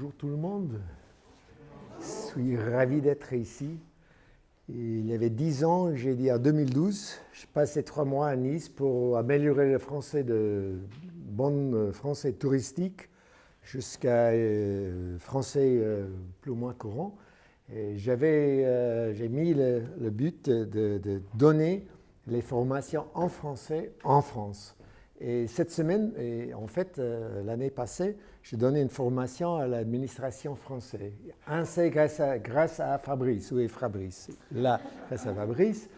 Bonjour tout le monde. Je suis ravi d'être ici. Il y avait 10 ans, j'ai dit en 2012, je passais 3 mois à Nice pour améliorer le français bon français touristique jusqu'à français plus ou moins courant. Et j'ai mis le but de donner les formations en français en France. Et cette semaine, et en fait l'année passée, j'ai donné une formation à l'administration française. C'est grâce à Fabrice, où est Fabrice? Là, grâce à Fabrice.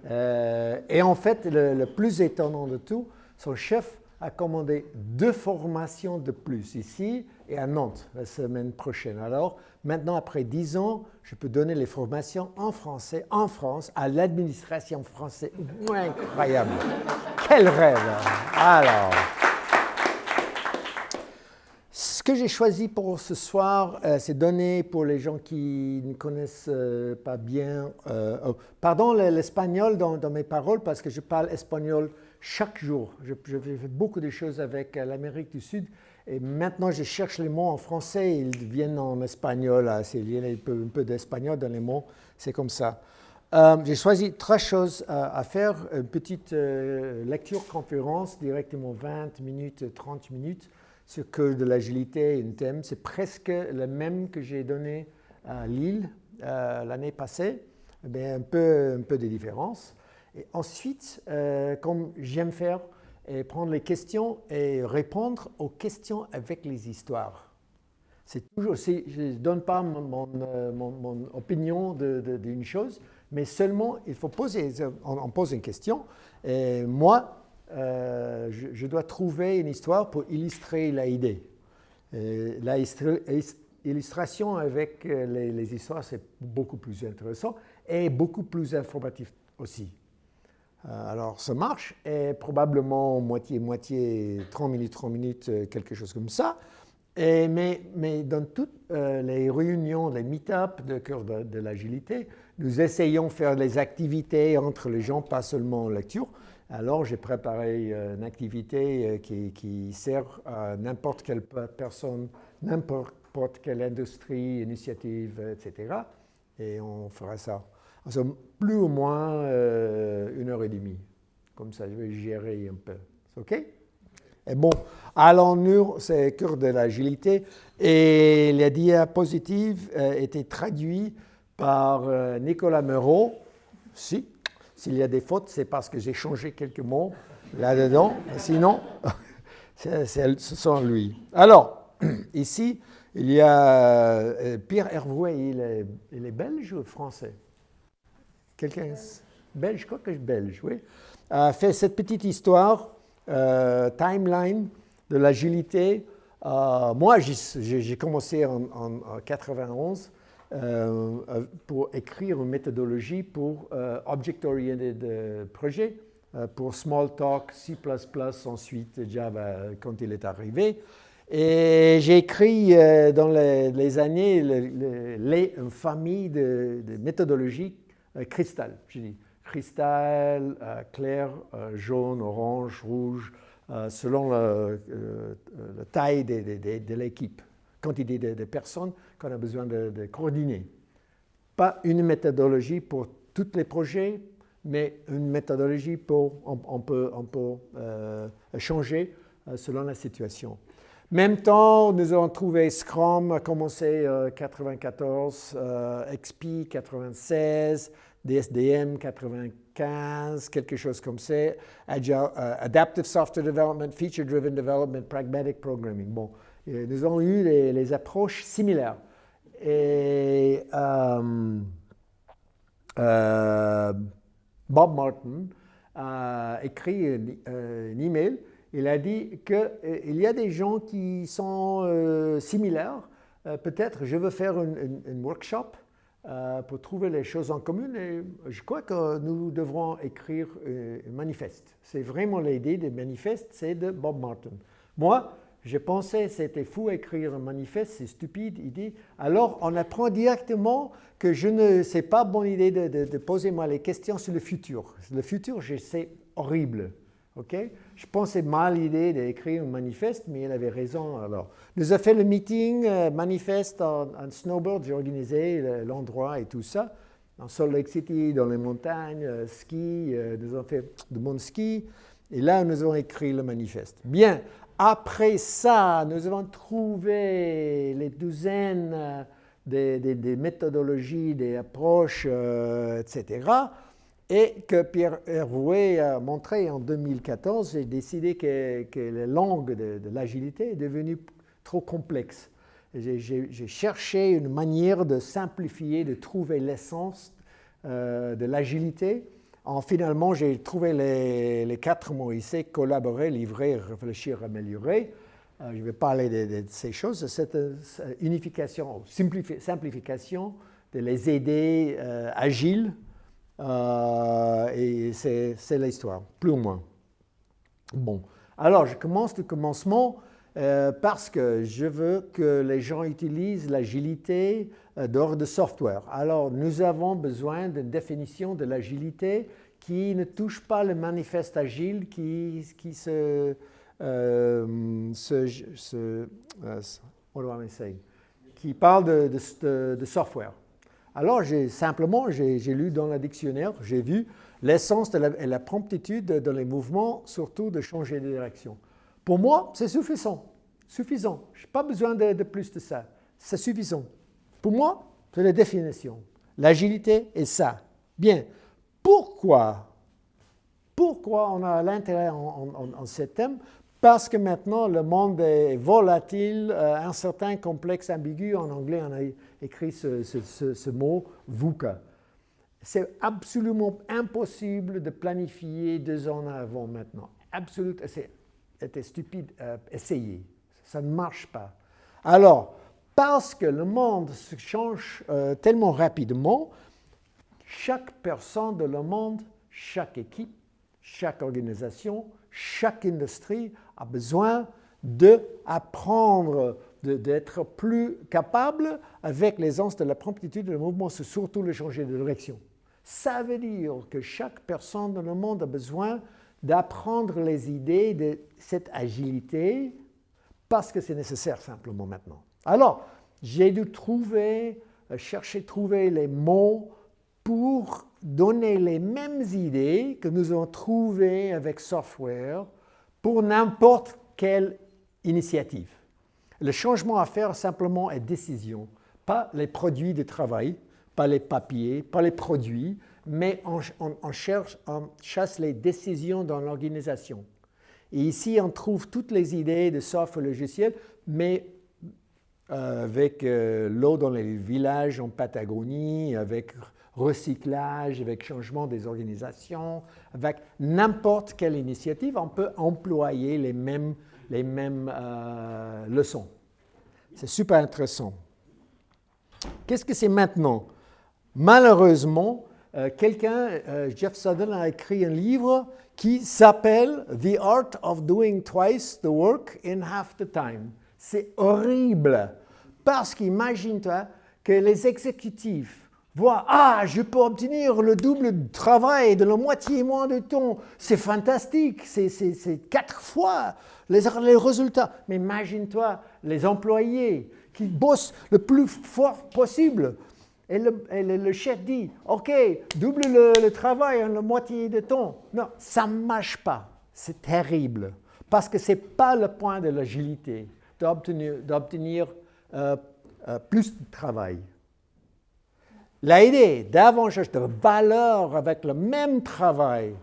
Et en fait, le plus étonnant de tout, son chef a commandé 2 formations de plus ici et à Nantes la semaine prochaine. Alors, maintenant, après 10 ans, je peux donner les formations en français, en France, à l'administration française. Incroyable! Quel rêve! Alors, ce que j'ai choisi pour ce soir, c'est donner pour les gens qui ne connaissent pas bien, pardon l'espagnol dans mes paroles parce que je parle espagnol chaque jour. Je fais beaucoup de choses avec l'Amérique du Sud et maintenant je cherche les mots en français et ils viennent en espagnol. Il y a un peu d'espagnol dans les mots, c'est comme ça. J'ai choisi 3 choses à faire. Une petite lecture-conférence, directement 20 minutes, 30 minutes, sur que de l'agilité et un thème. C'est presque le même que j'ai donné à Lille l'année passée, mais un peu de différence. Et ensuite, comme j'aime faire, et prendre les questions et répondre aux questions avec les histoires. C'est toujours, je ne donne pas mon opinion d'une chose, mais seulement il faut on pose une question. Et moi, je dois trouver une histoire pour illustrer l'idée. L'illustration avec les histoires, c'est beaucoup plus intéressant et beaucoup plus informatif aussi. Alors, ça marche, et probablement moitié, 30 minutes, quelque chose comme ça. Mais dans toutes les réunions, les meet-ups de cœur de l'agilité, nous essayons de faire des activités entre les gens, pas seulement en lecture. Alors, j'ai préparé une activité qui sert à n'importe quelle personne, n'importe quelle industrie, initiative, etc. Et on fera ça. Alors, plus ou moins 1h30. Comme ça, je vais gérer un peu. OK? Et bon, allons-nous, c'est le cœur de l'agilité. Et les diapositives étaient traduites par Nicolas Mereau. S'il y a des fautes, c'est parce que j'ai changé quelques mots là-dedans. Sinon, ce sont lui. Alors, ici, il y a Pierre Hervouet. Il est belge ou français? Quelqu'un belge? Je crois que je suis belge, oui. A fait cette petite histoire, timeline de l'agilité. Moi, j'ai commencé en 91. Pour écrire une méthodologie pour Object-Oriented Project, pour Smalltalk, C++, ensuite Java quand il est arrivé. Et j'ai écrit dans les années une famille de méthodologies cristal. J'ai dit cristal, clair, jaune, orange, rouge, selon la taille de l'équipe, quantité de personnes qu'on a besoin de coordonner. Pas une méthodologie pour tous les projets, mais une méthodologie on peut changer selon la situation. Même temps, nous avons trouvé Scrum, a commencé en 94, XP 96, DSDM 95, quelque chose comme ça, Agile, Adaptive Software Development, Feature Driven Development, Pragmatic Programming. Bon, nous avons eu les approches similaires. Et Bob Martin a écrit un email. Il a dit qu'il y a des gens qui sont similaires. Peut-être je veux faire un workshop pour trouver les choses en commun. Et je crois que nous devrons écrire un manifeste. C'est vraiment l'idée des manifestes, c'est de Bob Martin. Moi, je pensais que c'était fou écrire un manifeste, c'est stupide. Il dit, alors on apprend directement que c'est pas bonne idée de poser moi les questions sur le futur. Le futur, c'est horrible. Ok, je pensais mal l'idée d'écrire un manifeste, mais il avait raison. Alors, nous avons fait le meeting, manifeste en snowboard, j'ai organisé l'endroit et tout ça, en Salt Lake City, dans les montagnes, ski, nous avons fait de mon ski, et là, nous avons écrit le manifeste. Bien, après ça, nous avons trouvé les douzaines des méthodologies, des approches, etc., et que Pierre Hervouet a montré en 2014, j'ai décidé que la langue de l'agilité est devenue trop complexe. J'ai cherché une manière de simplifier, de trouver l'essence de l'agilité. Finalement, j'ai trouvé les 4 mots ici: collaborer, livrer, réfléchir, améliorer. Je vais parler de ces choses. Cette unification, simplification, de les aider agiles. Et c'est l'histoire, plus ou moins. Bon, alors je commence du commencement parce que je veux que les gens utilisent l'agilité d'ordre de software. Alors nous avons besoin d'une définition de l'agilité qui ne touche pas le manifeste agile, qui parle de software. Alors, j'ai lu dans le dictionnaire, j'ai vu l'essence et la promptitude dans les mouvements, surtout de changer de direction. Pour moi, c'est suffisant. Je n'ai pas besoin de plus de ça. C'est suffisant. Pour moi, c'est la définition. L'agilité est ça. Bien. Pourquoi on a l'intérêt en ce thème? Parce que maintenant, le monde est volatile, incertain, complexe, ambigu. En anglais, on a écrit ce mot VUCA. C'est absolument impossible de planifier 2 ans avant maintenant. Absolument, c'était stupide. Essayez. Ça ne marche pas. Alors, parce que le monde se change tellement rapidement, chaque personne de le monde, chaque équipe, chaque organisation, chaque industrie a besoin d'apprendre, d'être plus capable avec l'aisance de la promptitude de le mouvement, c'est surtout le changer de direction. Ça veut dire que chaque personne dans le monde a besoin d'apprendre les idées de cette agilité parce que c'est nécessaire simplement maintenant. Alors, j'ai dû trouver les mots pour donner les mêmes idées que nous avons trouvées avec software pour n'importe quelle initiative. Le changement à faire simplement est décision, pas les produits de travail, pas les papiers, pas les produits, mais on chasse les décisions dans l'organisation. Et ici, on trouve toutes les idées de software logiciel, mais avec l'eau dans les villages en Patagonie, avec recyclage, avec changement des organisations, avec n'importe quelle initiative, on peut employer les mêmes leçons. C'est super intéressant. Qu'est-ce que c'est maintenant? Malheureusement, Jeff Sutherland a écrit un livre qui s'appelle « The Art of Doing Twice the Work in Half the Time ». C'est horrible, parce qu'imagine-toi que les exécutifs voient « Ah, je peux obtenir le double de travail de la moitié moins de temps, c'est fantastique, c'est 4 fois les résultats ». Mais imagine-toi les employés qui bossent le plus fort possible. Et le chef dit, OK, double le travail en la moitié de temps. Non, ça ne marche pas. C'est terrible. Parce que ce n'est pas le point de l'agilité, d'obtenir plus de travail. L'idée davantage de valeur avec le même travail,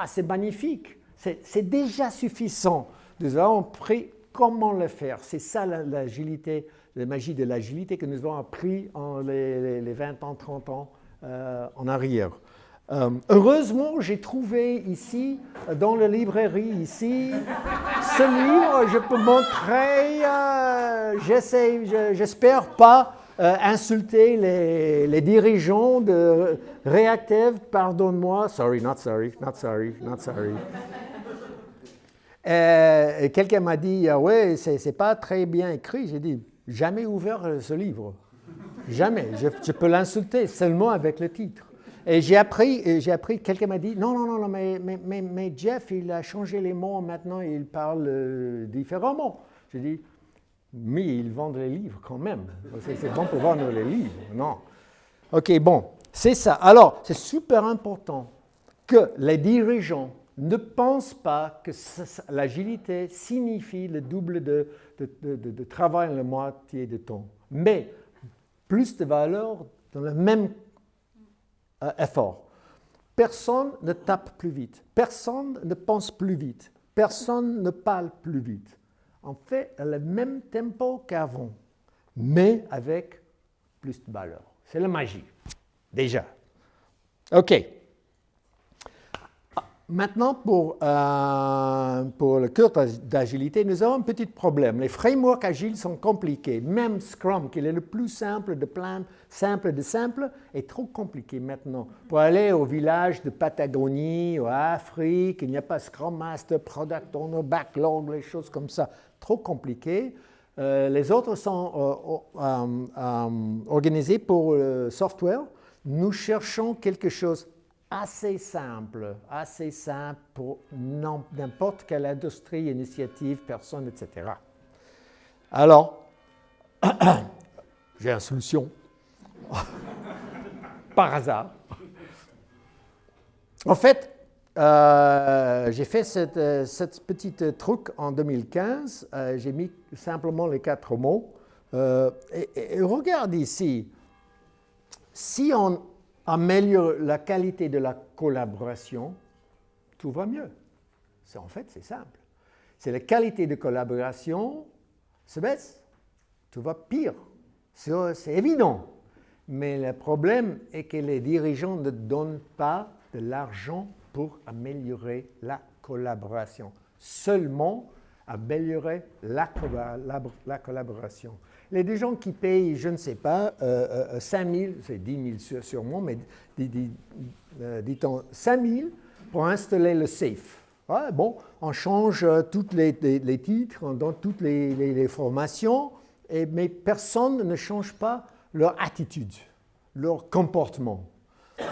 c'est magnifique. C'est déjà suffisant. Nous avons appris comment le faire. C'est ça l'agilité. La magie de l'agilité que nous avons appris en les 20 ans, 30 ans en arrière. Heureusement, j'ai trouvé ici, dans la librairie ici, ce livre, je peux montrer, j'espère pas insulter les dirigeants de Reactive, pardonne-moi, not sorry. Quelqu'un m'a dit, ouais, c'est pas très bien écrit. J'ai dit, jamais ouvert ce livre. Jamais. Je peux l'insulter seulement avec le titre. Et j'ai appris, quelqu'un m'a dit, non, mais Jeff, il a changé les mots, maintenant il parle différemment. J'ai dit, mais ils vendent les livres quand même. C'est bon pour vendre les livres, non. Ok, bon, c'est ça. Alors, c'est super important que les dirigeants ne pensent pas que l'agilité signifie le double de travail la moitié de temps, mais plus de valeur dans le même effort. Personne ne tape plus vite, personne ne pense plus vite, personne ne parle plus vite. On fait le même tempo qu'avant, mais avec plus de valeur. C'est la magie, déjà. OK. Maintenant, pour le cours d'agilité, nous avons un petit problème. Les frameworks agiles sont compliqués. Même Scrum, qui est le plus simple de plein, simple, est trop compliqué maintenant. Pour aller au village de Patagonie, ou à Afrique, il n'y a pas Scrum Master, Product Owner, Backlog, les choses comme ça. Trop compliqué. Les autres sont organisés pour le software. Nous cherchons quelque chose assez simple pour n'importe quelle industrie, initiative, personne, etc. Alors, j'ai une solution, par hasard. En fait, j'ai fait cette petite truc en 2015. J'ai mis simplement les 4 mots. Et regarde ici, si on améliore la qualité de la collaboration, tout va mieux. En fait, c'est simple. Si la qualité de collaboration se baisse, tout va pire. C'est évident. Mais le problème est que les dirigeants ne donnent pas de l'argent pour améliorer la collaboration. Seulement améliorer la collaboration. Les gens qui payent, je ne sais pas, 5 000, c'est 10 000 sûrement, mais dit-on 5 000 pour installer le safe. Ouais, bon, on change tous les titres dans toutes les formations, mais personne ne change pas leur attitude, leur comportement.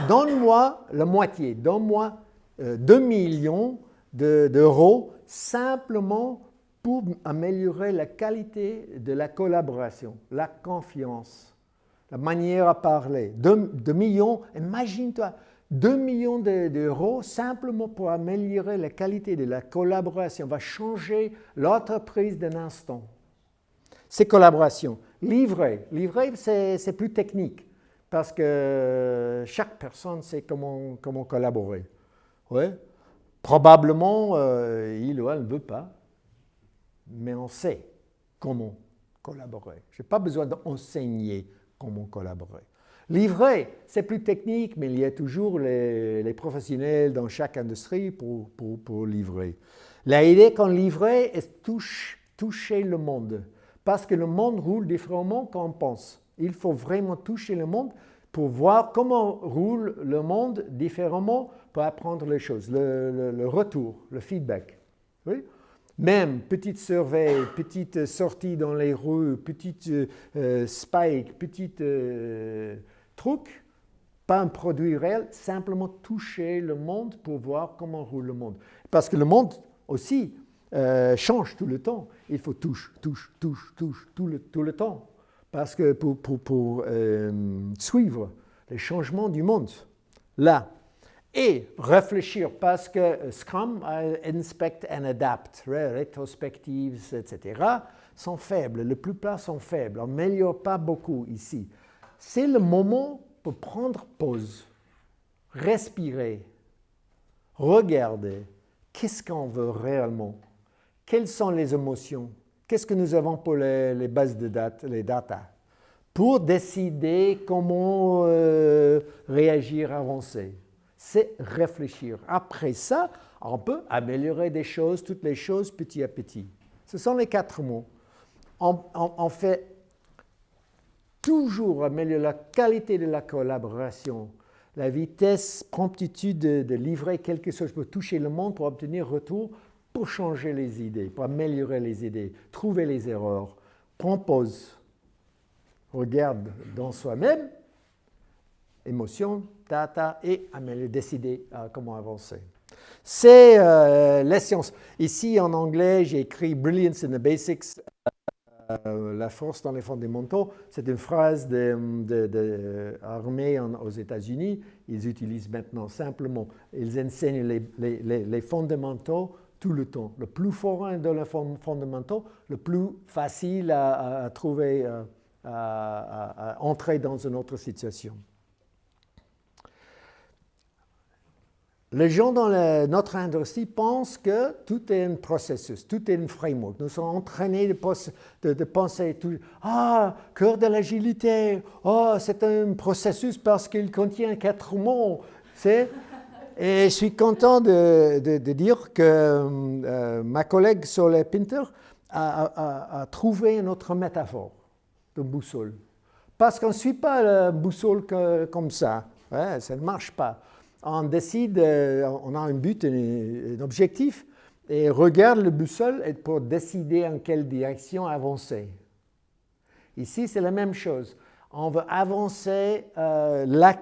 Donne-moi la moitié, donne-moi 2 millions d'euros simplement pour améliorer la qualité de la collaboration, la confiance, la manière à parler. 2 millions, imagine-toi, 2 millions d'euros simplement pour améliorer la qualité de la collaboration va changer l'entreprise d'un instant. C'est collaboration. Livrer, c'est plus technique parce que chaque personne sait comment collaborer. Ouais. Probablement, il ou elle ne veut pas. Mais on sait comment collaborer. Je n'ai pas besoin d'enseigner comment collaborer. Livrer, c'est plus technique, mais il y a toujours les professionnels dans chaque industrie pour livrer. L'idée qu'on livrer est toucher le monde, parce que le monde roule différemment qu'on pense. Il faut vraiment toucher le monde pour voir comment roule le monde différemment pour apprendre les choses, le retour, le feedback. Oui? Même petite surveille, petite sortie dans les rues, petite spike, petite truc, pas un produit réel, simplement toucher le monde pour voir comment roule le monde. Parce que le monde aussi change tout le temps. Il faut touche tout le temps. Parce que pour suivre les changements du monde, là, et réfléchir, parce que Scrum, Inspect and Adapt, rétrospectives, etc., sont faibles. La plupart sont faibles. On n'améliore pas beaucoup ici. C'est le moment pour prendre pause, respirer, regarder. Qu'est-ce qu'on veut réellement? Quelles sont les émotions? Qu'est-ce que nous avons pour les bases de data, les data? Pour décider comment réagir, avancer. C'est réfléchir. Après ça, on peut améliorer des choses, toutes les choses, petit à petit. Ce sont les 4 mots. On fait toujours améliorer la qualité de la collaboration, la vitesse, promptitude de livrer quelque chose pour toucher le monde, pour obtenir retour, pour changer les idées, pour améliorer les idées, trouver les erreurs. Prends pause, regarde dans soi-même émotion, et décider comment avancer. C'est les sciences. Ici, en anglais, j'ai écrit Brilliance in the Basics, la force dans les fondamentaux. C'est une phrase d'armée aux États-Unis. Ils utilisent maintenant simplement, ils enseignent les fondamentaux tout le temps. Le plus forain dans les fondamentaux, le plus facile à trouver, à entrer dans une autre situation. Les gens dans notre industrie pensent que tout est un processus, tout est un framework. Nous sommes entraînés de penser tout. Ah, cœur de l'agilité. Oh, c'est un processus parce qu'il contient 4 mots. Et je suis content de dire que ma collègue Soleil Pinter a trouvé une autre métaphore de boussole. Parce qu'on ne suit pas la boussole comme ça. Ouais, ça ne marche pas. On décide, on a un but, un objectif, et regarde le boussole pour décider en quelle direction avancer. Ici, c'est la même chose. On veut avancer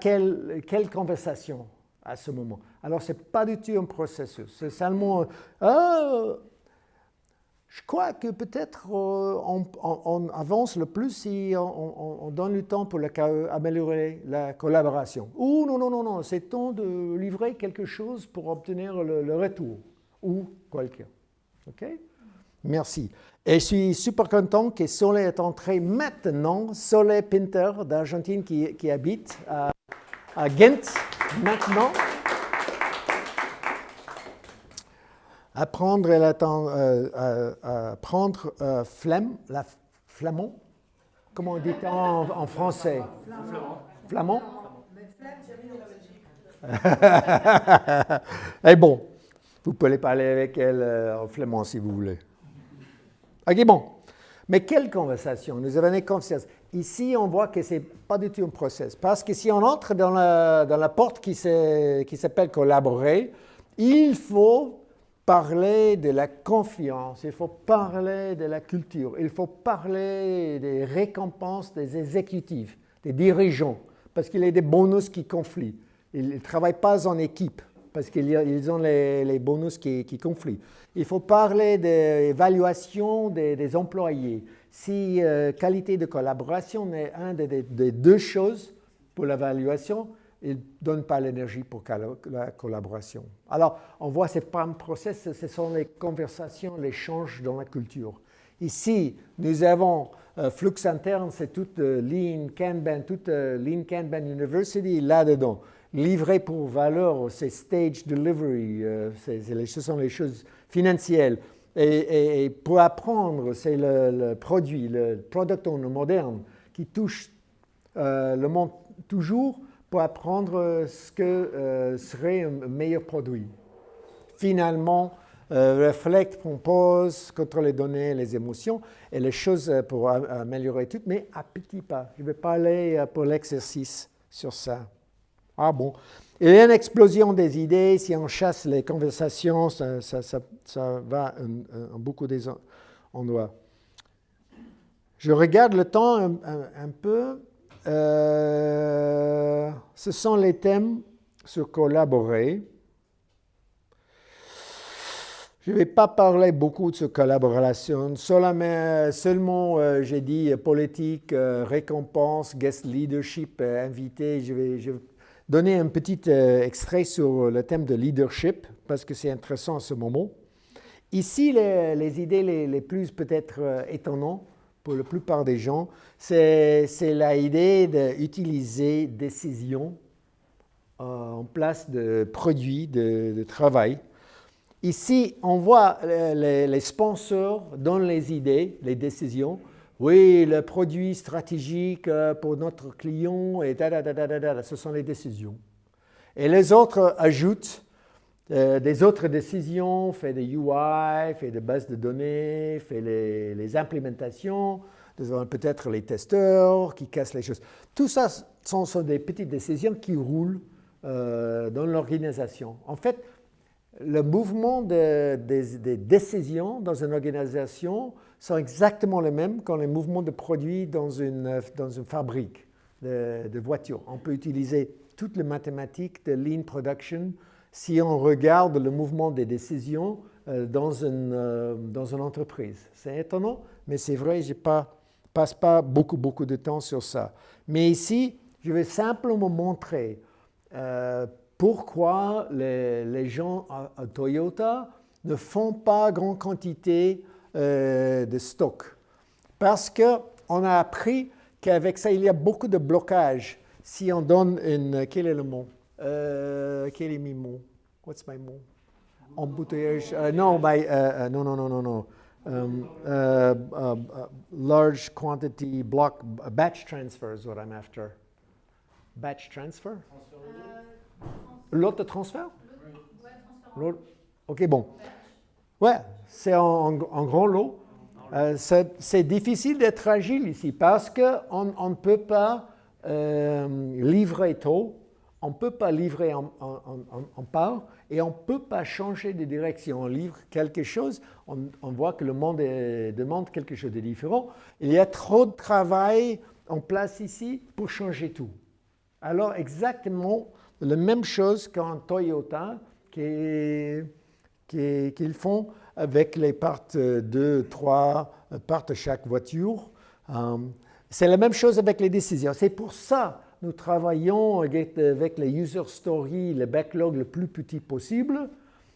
quelle conversation à ce moment. Alors, ce n'est pas du tout un processus. C'est seulement, je crois que peut-être on avance le plus si on donne du temps pour améliorer la collaboration. Ou non, c'est temps de livrer quelque chose pour obtenir le retour. Ou quelqu'un. OK? Merci. Et je suis super content que Soleil est entré maintenant, Soleil Pinter d'Argentine qui habite à Ghent maintenant. Apprendre flamand. Comment on dit en français? Flamand. Et bon, vous pouvez parler avec elle en flamand si vous voulez. Ok, bon. Mais quelle conversation? Nous avons une conversation. Ici, on voit que ce n'est pas du tout un process. Parce que si on entre dans la porte qui s'appelle collaborer, il faut parler de la confiance, il faut parler de la culture, il faut parler des récompenses des exécutifs, des dirigeants, parce qu'il y a des bonus qui conflient. Ils ne travaillent pas en équipe, parce qu'ils ont les bonus qui conflient. Il faut parler de l'évaluation des employés. Si qualité de collaboration est une des 2 choses pour l'évaluation, il ne donne pas l'énergie pour la collaboration. Alors, on voit que ce n'est pas un process, ce sont les conversations, les échanges dans la culture. Ici, nous avons Flux interne, c'est toute Lean Kanban, toute Lean Kanban University là-dedans. Livré pour valeur, c'est stage delivery, ce sont les choses financières. Et pour apprendre, c'est le produit, le product owner moderne qui touche le monde toujours pour apprendre ce que serait un meilleur produit. Finalement, reflect, compose, contrôle les données, les émotions et les choses pour améliorer tout, mais à petits pas. Je ne vais pas aller pour l'exercice sur ça. Ah bon. Il y a une explosion des idées. Si on chasse les conversations, ça va en beaucoup des endroits. Je regarde le temps un peu. Ce sont les thèmes sur collaborer. Je ne vais pas parler beaucoup de cette collaboration. Seulement j'ai dit politique, récompense, guest leadership, invité. Je vais donner un petit extrait sur le thème de leadership parce que c'est intéressant à ce moment. Ici, les idées les plus peut-être étonnantes pour la plupart des gens, c'est l'idée d'utiliser décisions en place de produits, de travail. Ici, on voit les sponsors donnent les idées, les décisions. Oui, le produit stratégique pour notre client, et ce sont les décisions. Et les autres ajoutent des autres décisions, fait des UI, fait des bases de données, fait les implémentations, peut-être les testeurs qui cassent les choses. Tout ça sont des petites décisions qui roulent dans l'organisation. En fait, le mouvement des décisions dans une organisation sont exactement les mêmes que les mouvements de produits dans une fabrique. de voitures. On peut utiliser toutes les mathématiques de Lean Production si on regarde le mouvement des décisions dans une entreprise. C'est étonnant, mais c'est vrai, je ne passe pas beaucoup de temps sur ça. Mais ici, je vais simplement montrer pourquoi les gens à Toyota ne font pas grande quantité de stock. Parce qu'on a appris qu'avec ça, il y a beaucoup de blocages. Si on donne une... Quel est le mot? Quel est mon mot? What's my mot? Embouteillage. Non. Large quantity block, batch transfer is what I'm after. Batch transfer? L'autre de transfert? L'autre. OK, bon. Ouais, c'est en grand lot. C'est difficile d'être agile ici parce qu'on ne peut pas livrer tôt, on ne peut pas livrer en part et on ne peut pas changer de direction. On livre quelque chose, on voit que le monde demande quelque chose de différent. Il y a trop de travail en place ici pour changer tout. Alors exactement la même chose qu'en Toyota qu'ils font avec les parts 2, 3 parts de chaque voiture. C'est la même chose avec les décisions. C'est pour ça que nous travaillons avec les user stories, le backlog le plus petit possible.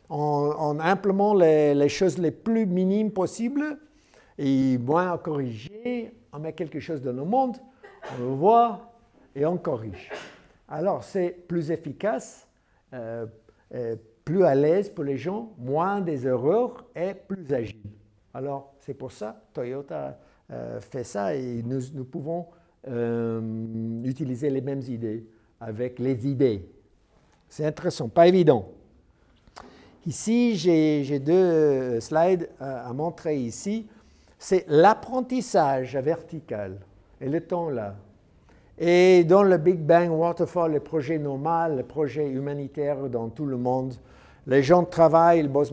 On implémente les choses les plus minimes possibles et moins à corriger. On met quelque chose dans le monde, on le voit et on corrige. Alors, c'est plus efficace, plus à l'aise pour les gens, moins des erreurs et plus agile. Alors, c'est pour ça que Toyota fait ça et nous pouvons utiliser les mêmes idées avec les idées. C'est intéressant, pas évident. Ici, j'ai 2 slides à montrer ici. C'est l'apprentissage vertical et le temps là. Et dans le Big Bang Waterfall, le projet normal, le projet humanitaire dans tout le monde, les gens travaillent, ils bossent,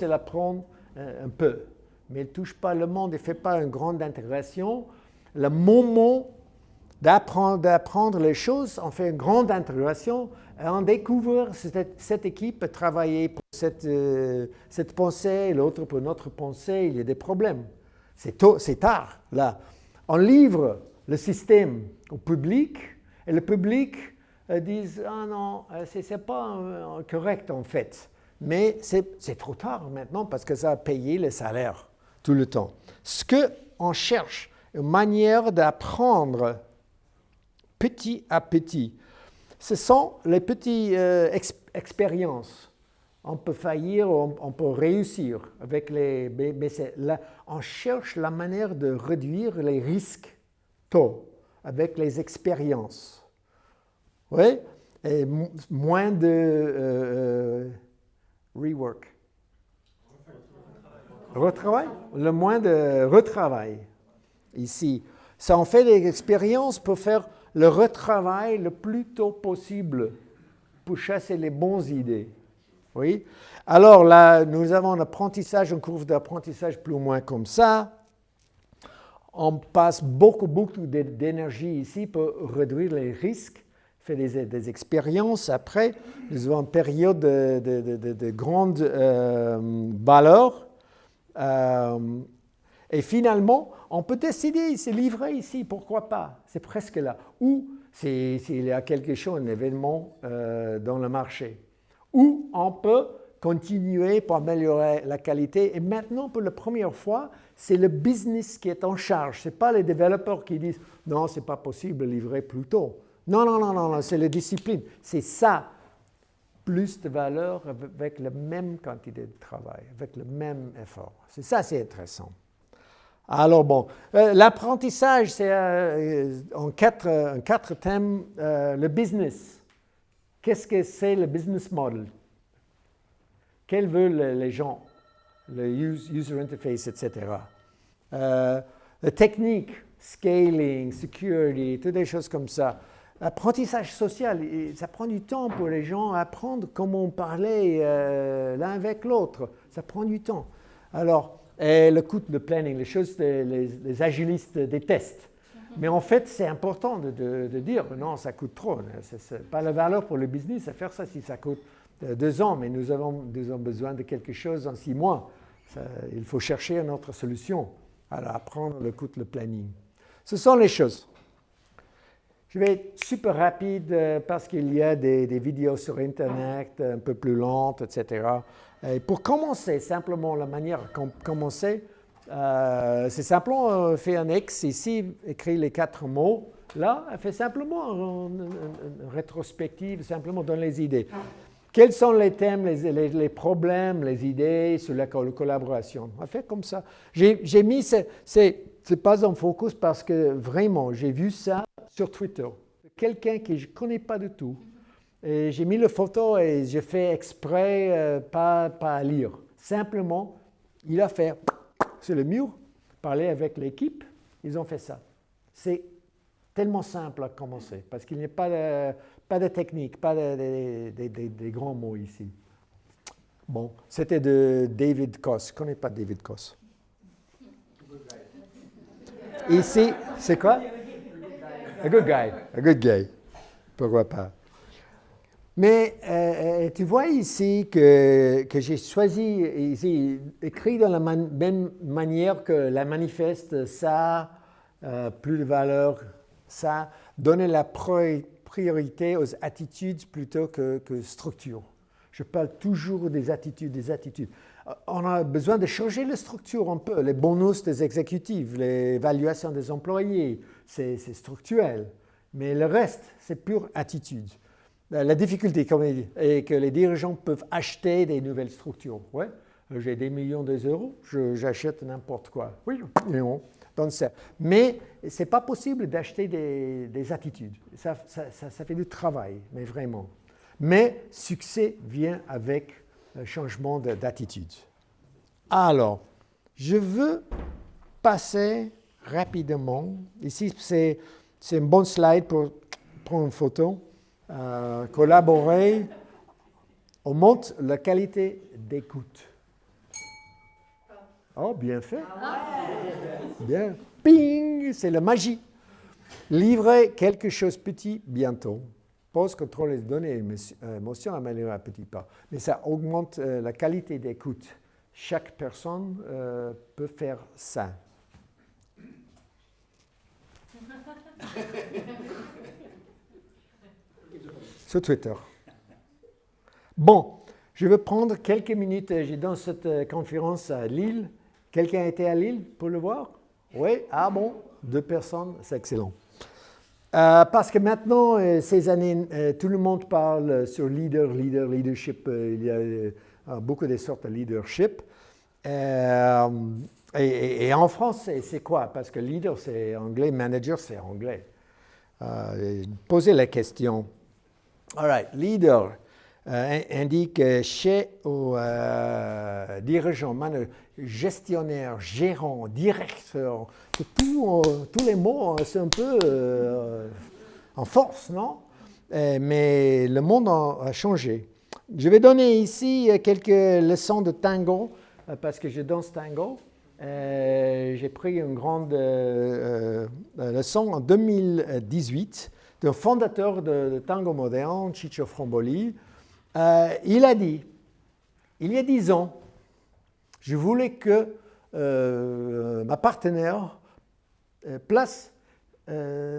ils apprennent un peu. Mais ils ne touchent pas le monde, ils ne font pas une grande intégration. Le moment d'apprendre les choses, on fait une grande intégration et on découvre cette équipe travailler pour cette pensée, l'autre pour notre pensée, il y a des problèmes. C'est tard, là. On livre le système au public et le public dit « Ah non, ce n'est pas correct en fait ». Mais c'est trop tard maintenant parce que ça a payé les salaires tout le temps. Ce qu'on cherche, une manière d'apprendre petit à petit, ce sont les petites expériences. On peut faillir, on peut réussir avec les... Mais là, on cherche la manière de réduire les risques tôt avec les expériences. Oui, et moins de rework. Retravail. Le moins de retravail ici. Ça, on fait des expériences pour faire le retravail le plus tôt possible pour chasser les bonnes idées. Oui. Alors là, nous avons un apprentissage, une courbe d'apprentissage plus ou moins comme ça. On passe beaucoup d'énergie ici pour réduire les risques, faire des expériences. Après, nous avons une période de grande valeur. Et finalement, on peut décider, c'est livré ici, pourquoi pas? C'est presque là. Ou s'il y a quelque chose, un événement dans le marché. Ou on peut continuer pour améliorer la qualité. Et maintenant, pour la première fois, c'est le business qui est en charge. Ce n'est pas les développeurs qui disent « Non, ce n'est pas possible de livrer plus tôt ». Non, c'est la discipline. C'est ça, plus de valeur avec la même quantité de travail, avec le même effort. C'est ça, c'est intéressant. Alors bon, l'apprentissage, c'est en quatre thèmes. Le business. Qu'est-ce que c'est le business model? Quels veulent les gens? Le user interface, etc. La technique, scaling, security, toutes des choses comme ça. L'apprentissage social, ça prend du temps pour les gens à apprendre comment parler l'un avec l'autre. Ça prend du temps. Alors, le coût de planning, les choses, les agilistes détestent. Mais en fait, c'est important de dire, non, ça coûte trop. Ce n'est pas la valeur pour le business à faire ça si ça coûte 2 ans, mais nous avons besoin de quelque chose en 6 mois. Il faut chercher une autre solution. Alors, apprendre le coût, le planning. Ce sont les choses. Je vais être super rapide parce qu'il y a des vidéos sur Internet un peu plus lentes, etc. Et pour commencer, simplement la manière de commencer, c'est simplement faire un X ici, écrire les 4 mots. Là, elle fait simplement une rétrospective, simplement donne les idées. Quels sont les thèmes, les problèmes, les idées sur la collaboration? On fait comme ça. J'ai mis, c'est pas en focus parce que vraiment, j'ai vu ça sur Twitter. Quelqu'un que je ne connais pas du tout. Et j'ai mis la photo et j'ai fait exprès pas à lire. Simplement, il a fait sur le mur, parler avec l'équipe, ils ont fait ça. C'est tellement simple à commencer parce qu'il n'y a pas de technique, pas de grands mots ici. Bon, c'était de David Koss. Je ne connais pas David Koss. Ici, c'est quoi? A good guy. A good guy. Pourquoi pas? Mais tu vois ici que j'ai choisi, ici, écrit de la même manière que la manifeste, ça, plus de valeur, ça, donner la priorité aux attitudes plutôt que structure. Je parle toujours des attitudes. On a besoin de changer la structure un peu, les bonus des exécutifs, l'évaluation des employés, c'est structurel. Mais le reste, c'est pure attitude. La difficulté, comme il dit, est que les dirigeants peuvent acheter des nouvelles structures. Ouais, j'ai des millions d'euros, j'achète n'importe quoi. Oui, non. Donc mais ce n'est pas possible d'acheter des attitudes. Ça fait du travail, mais vraiment. Mais succès vient avec le changement d'attitude. Alors, je veux passer rapidement. Ici, c'est une bonne slide pour prendre une photo. Collaborer, on monte la qualité d'écoute. Oh, bien fait. Bien. Ping, c'est la magie. Livrer quelque chose de petit bientôt. Pause, contrôle les données, émotion, améliorer à petits pas. Mais ça augmente la qualité d'écoute. Chaque personne peut faire ça. Sur Twitter. Bon, je vais prendre quelques minutes. J'ai dans cette conférence à Lille. Quelqu'un a été à Lille pour le voir? Oui? Ah bon? 2 personnes, c'est excellent. Parce que maintenant, ces années, tout le monde parle sur leadership. Il y a beaucoup de sortes de leadership. Et en France, c'est quoi? Parce que leader, c'est anglais, manager, c'est anglais. Posez la question. All right, leader indique chef ou dirigeant, gestionnaire, gérant, directeur. Tous les mots, c'est un peu en force, non? Mais le monde a changé. Je vais donner ici quelques leçons de tango, parce que je danse tango. J'ai pris une grande leçon en 2018 d'un fondateur de tango moderne, Ciccio Fromboli. Il a dit, il y a 10 ans, je voulais que ma partenaire place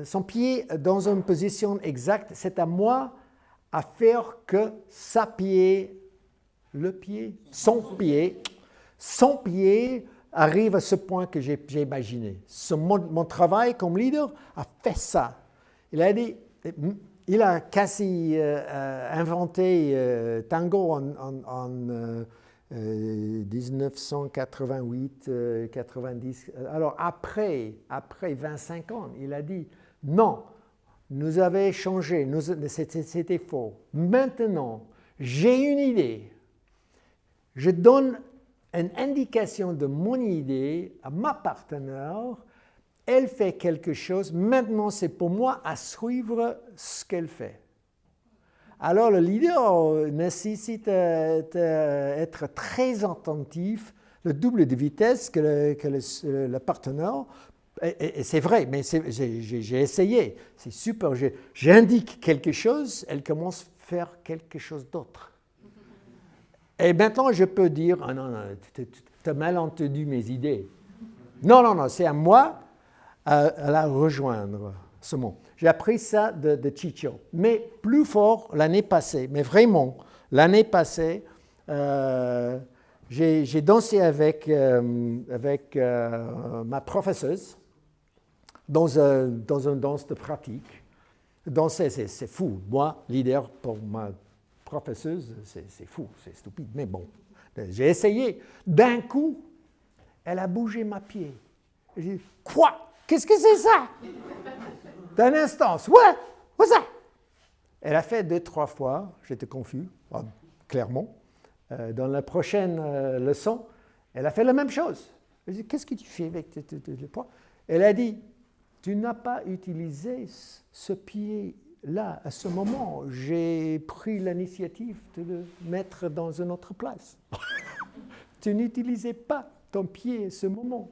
son pied dans une position exacte. C'est à moi à faire que son pied arrive à ce point que j'ai imaginé. Mon travail comme leader a fait ça. Il a dit, il a quasi inventé tango en 1988, 90. Alors après 25 ans, il a dit, non, nous avons changé, c'était faux. Maintenant, j'ai une idée. Je donne une indication de mon idée à ma partenaire. Elle fait quelque chose. Maintenant, c'est pour moi à suivre ce qu'elle fait. Alors, le leader nécessite d'être très attentif, le double de vitesse que le partenaire Et c'est vrai, mais j'ai essayé. C'est super. J'indique quelque chose, elle commence à faire quelque chose d'autre. Et maintenant, je peux dire, ah non, non, tu as mal entendu mes idées. Non, non, non, c'est à moi à la rejoindre, ce mot. J'ai appris ça de Chicho. Mais plus fort l'année passée, mais vraiment, l'année passée, j'ai dansé avec ma professeuse dans un danse de pratique. Danser, c'est fou. Moi, leader pour ma professeuse, c'est fou, c'est stupide, mais bon. J'ai essayé. D'un coup, elle a bougé ma pied. J'ai dit, quoi? Qu'est-ce que c'est ça? D'un instant, ouais, what's ça? Elle a fait 2-3 fois, j'étais confus, clairement. Dans la prochaine leçon, elle a fait la même chose. J'ai dit, qu'est-ce que tu fais avec le poids? Elle a dit, tu n'as pas utilisé ce pied-là à ce moment. J'ai pris l'initiative de le mettre dans une autre place. Tu n'utilisais pas ton pied à ce moment.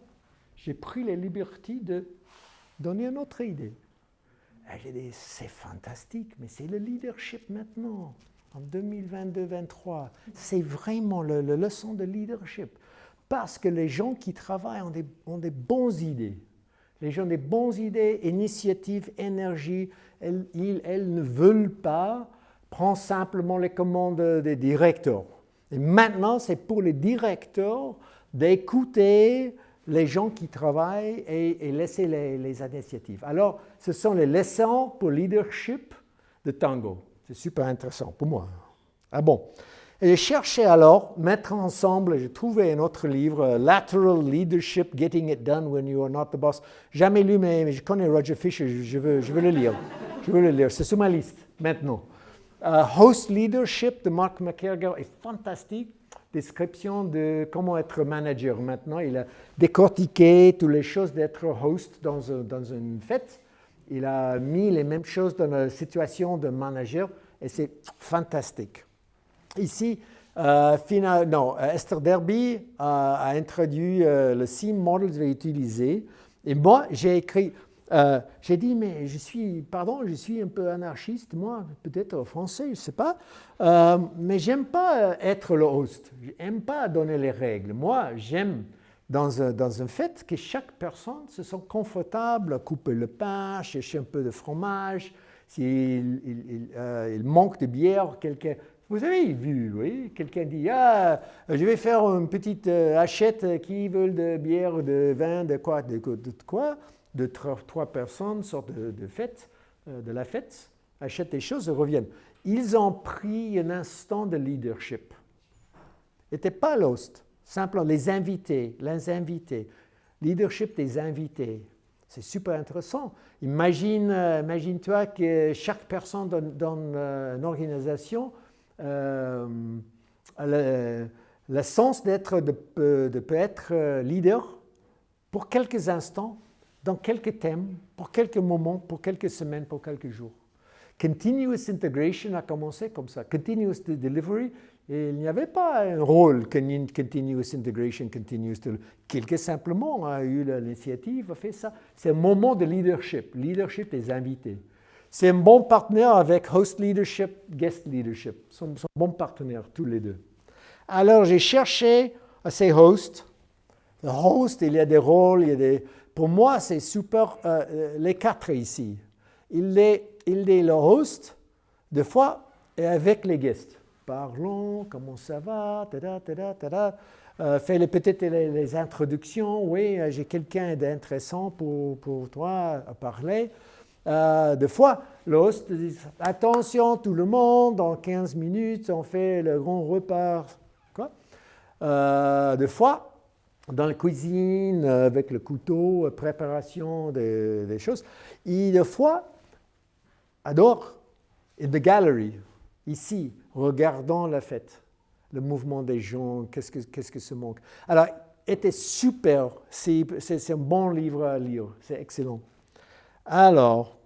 J'ai pris la liberté de donner une autre idée. Et j'ai dit, c'est fantastique, mais c'est le leadership maintenant, en 2022-2023. C'est vraiment la leçon de leadership. Parce que les gens qui travaillent ont des bonnes idées. Les gens ont des bonnes idées, initiatives, énergie. Elles ne veulent pas prendre simplement les commandes des directeurs. Et maintenant, c'est pour les directeurs d'écouter les gens qui travaillent et laisser les initiatives. Alors, ce sont les leçons pour leadership de Tango. C'est super intéressant pour moi. Ah bon. Et j'ai cherché alors, mettre ensemble, j'ai trouvé un autre livre, Lateral Leadership, Getting It Done When You Are Not the Boss. Jamais lu, mais je connais Roger Fisher, je veux le lire. Je veux le lire, c'est sur ma liste maintenant. Host Leadership de Mark McKerger est fantastique. Description de comment être manager. Maintenant, il a décortiqué toutes les choses d'être host dans une fête. Il a mis les mêmes choses dans la situation de manager et c'est fantastique. Ici, Esther Derby a introduit le SEAM model que je vais utiliser. Et moi, j'ai écrit, j'ai dit, mais je suis un peu anarchiste, moi, peut-être français, je ne sais pas, mais je n'aime pas être le host. Je n'aime pas donner les règles. Moi, j'aime, dans un fait, que chaque personne se sente confortable, couper le pain, chercher un peu de fromage, s'il manque de bière, vous avez vu, oui, quelqu'un dit, je vais faire une petite achète, qui veulent de bière, de vin, de quoi, de 3 personnes sortent de fête, de la fête, achètent des choses et reviennent. Ils ont pris un instant de leadership. N'était pas l'host, simplement les invités. Leadership des invités. C'est super intéressant. Imagine-toi que chaque personne dans une organisation le sens de peut être leader pour quelques instants, dans quelques thèmes, pour quelques moments, pour quelques semaines, pour quelques jours. Continuous integration a commencé comme ça. Continuous delivery, et il n'y avait pas un rôle continuous integration, quelqu'un simplement a eu l'initiative, a fait ça. C'est un moment de leadership des invités. C'est un bon partenaire avec host leadership, guest leadership. Ils sont bons partenaires, tous les deux. Alors, j'ai cherché ces hosts. Le host, il y a des rôles, pour moi, c'est super, les 4 ici. Il est le host, des fois, et avec les guests. Parlons, comment ça va, fait peut-être les introductions. Oui, j'ai quelqu'un d'intéressant pour toi à parler. Des fois, le host dit, attention tout le monde, dans 15 minutes, on fait le grand repas. Des fois, dans la cuisine, avec le couteau, préparation des choses. Et des fois, adore, in the gallery, ici, regardant la fête, le mouvement des gens, qu'est-ce que ça manque. Alors, était super, c'est un bon livre à lire, c'est excellent. Alors,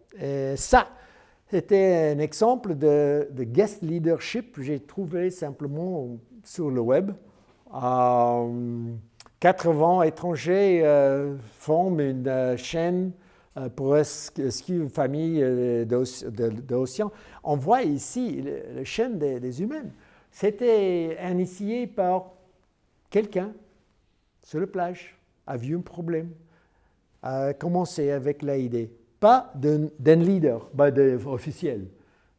ça, c'était un exemple de guest leadership que j'ai trouvé simplement sur le web. 4 vents étrangers forment une chaîne pour une famille d'océans. On voit ici la chaîne des humains. C'était initié par quelqu'un sur la plage, a vu un problème, a commencé avec l'idée. Pas d'un leader, officiel.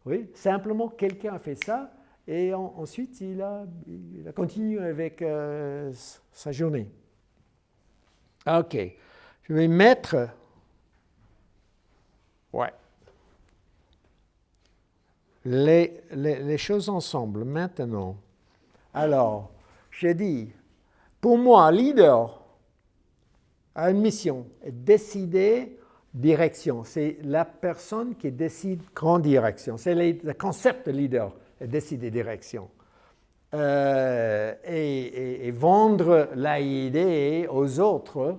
Oui, simplement quelqu'un a fait ça et ensuite il a continué avec sa journée. Ok, je vais mettre les choses ensemble maintenant. Alors, j'ai dit, pour moi, leader a une mission, décider direction. C'est la personne qui décide grande direction. C'est le concept de leader, décider direction. Et vendre l'idée aux autres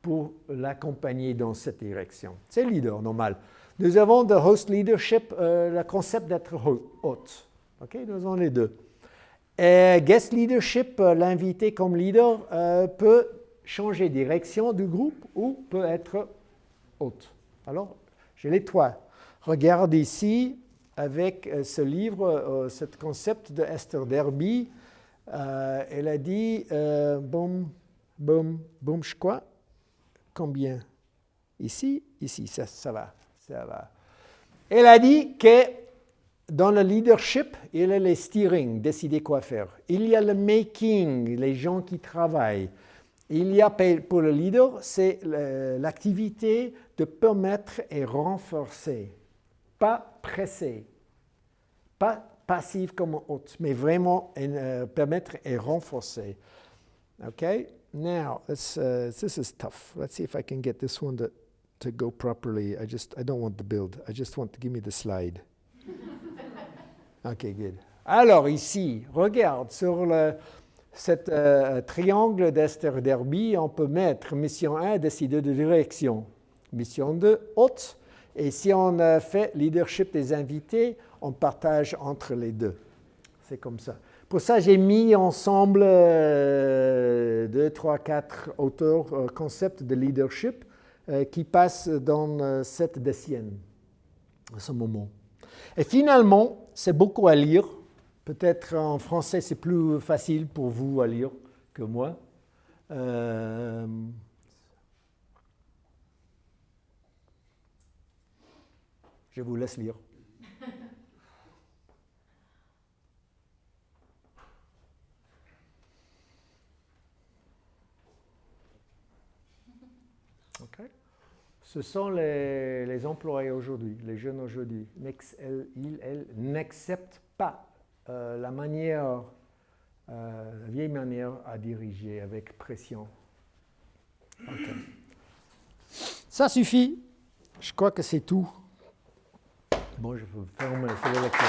pour l'accompagner dans cette direction. C'est leader normal. Nous avons de host leadership, le concept d'être hôte. Okay? Nous avons les deux. Et guest leadership, l'invité comme leader, peut changer direction du groupe ou peut être hôte. Alors, j'ai les trois. Regarde ici, avec ce livre, ce concept de Esther Derby, elle a dit, je crois, combien? Ici, ça va. Elle a dit que dans le leadership, il y a le steering, décider quoi faire. Il y a le making, les gens qui travaillent. Il y a pour le leader, c'est l'activité de permettre et renforcer, pas presser, pas passif comme hôte, mais vraiment permettre et renforcer. Okay? Now, this is tough. Let's see if I can get this one to go properly. I don't want the build. I just want to give me the slide. Okay, good. Alors ici, regarde sur cet triangle d'Esther Derby, on peut mettre mission 1, décider de direction. Mission 2, hôte. Et si on fait leadership des invités, on partage entre les deux. C'est comme ça. Pour ça, j'ai mis ensemble 2, 3, 4 auteurs concepts de leadership qui passent dans cette décennie, à ce moment. Et finalement, c'est beaucoup à lire. Peut-être en français, c'est plus facile pour vous à lire que moi. Je vous laisse lire. Okay. Ce sont les employés aujourd'hui, les jeunes aujourd'hui. Ils n'acceptent pas la vieille manière à diriger avec pression. Okay. Ça suffit. Je crois que c'est tout. Bon, je peux fermer la lecture.